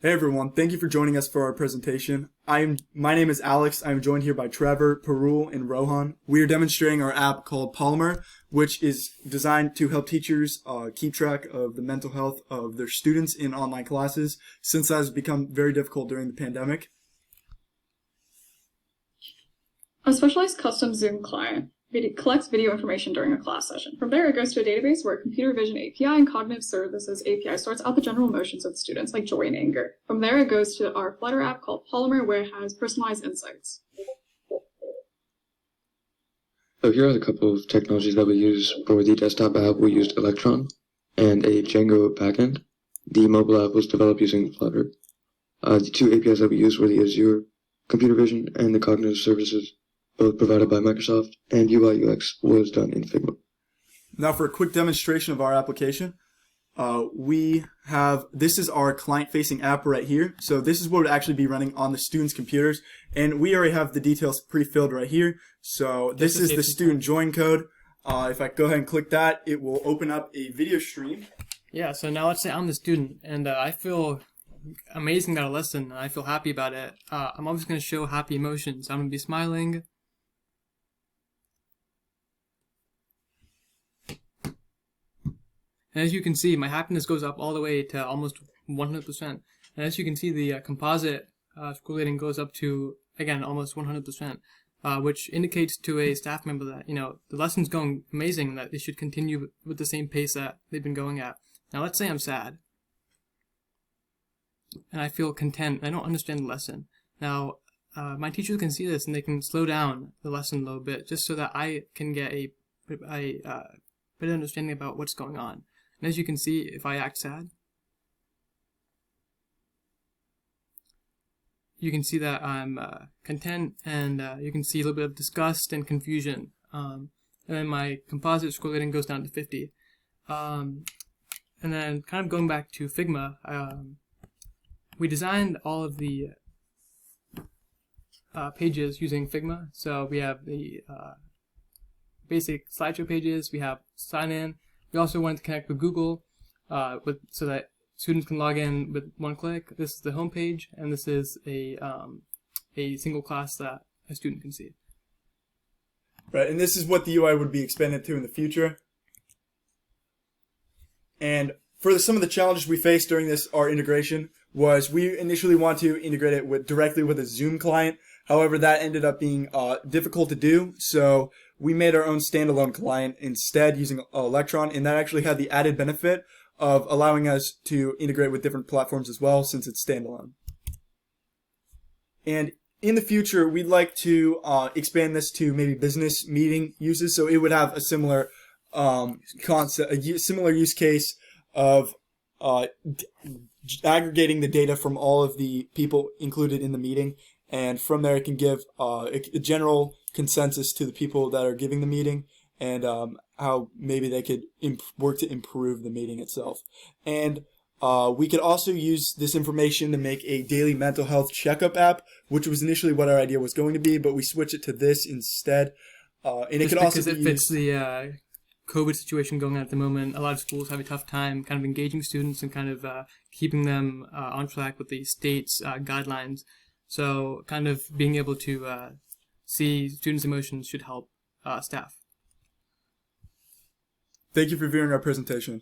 Hey everyone, thank you for joining us for our presentation. My name is Alex. I'm joined here by Trevor, Parul, and Rohan. We are demonstrating our app called Polymer, which is designed to help teachers keep track of the mental health of their students in online classes, since that has become very difficult during the pandemic. A specialized custom Zoom client collects video information during a class session. From there, it goes to a database where a computer vision API and cognitive services API sorts out the general emotions of students, like joy and anger. From there, it goes to our Flutter app called Polymer, where it has personalized insights. So here are a couple of technologies that we use. For the desktop app, we used Electron and a Django backend. The mobile app was developed using Flutter. The two APIs that we used were the Azure computer vision and the cognitive services, both provided by Microsoft, and UI UX was done in Figma. Now for a quick demonstration of our application, this is our client-facing app right here. So this is what would actually be running on the students' computers, and we already have the details pre-filled right here. So this is the student join code. If I go ahead and click that, it will open up a video stream. Yeah, so now let's say I'm the student, and I feel amazing about a lesson, and I feel happy about it. I'm always going to show happy emotions. I'm going to be smiling. And as you can see, my happiness goes up all the way to almost 100%. And as you can see, the composite scroll rating goes up to, again, almost 100%, which indicates to a staff member that, the lesson's going amazing and that they should continue with the same pace that they've been going at. Now, let's say I'm sad, and I feel content. I don't understand the lesson. Now, my teachers can see this, and they can slow down the lesson a little bit, just so that I can get a better understanding about what's going on. And as you can see, if I act sad, you can see that I'm content, and you can see a little bit of disgust and confusion. And then my composite scroll rating goes down to 50. And then kind of going back to Figma, we designed all of the pages using Figma. So we have the basic slideshow pages, we have sign in. We also wanted to connect with Google so that students can log in with one click. This is the home page, and this is a single class that a student can see. Right, and this is what the UI would be expanded to in the future. And for some of the challenges we faced during our integration was we initially wanted to integrate it directly with a Zoom client. However, that ended up being difficult to do, so we made our own standalone client instead using Electron, and that actually had the added benefit of allowing us to integrate with different platforms as well, since it's standalone. And in the future, we'd like to expand this to maybe business meeting uses, so it would have a similar concept, a similar use case of aggregating the data from all of the people included in the meeting, and from there it can give a general consensus to the people that are giving the meeting, and how maybe they could work to improve the meeting itself. And we could also use this information to make a daily mental health checkup app, which was initially what our idea was going to be, but we switched it to this instead. And it could also be because it fits the COVID situation going on at the moment. A lot of schools have a tough time kind of engaging students and kind of keeping them on track with the state's guidelines. So kind of being able to see students' emotions should help staff. Thank you for viewing our presentation.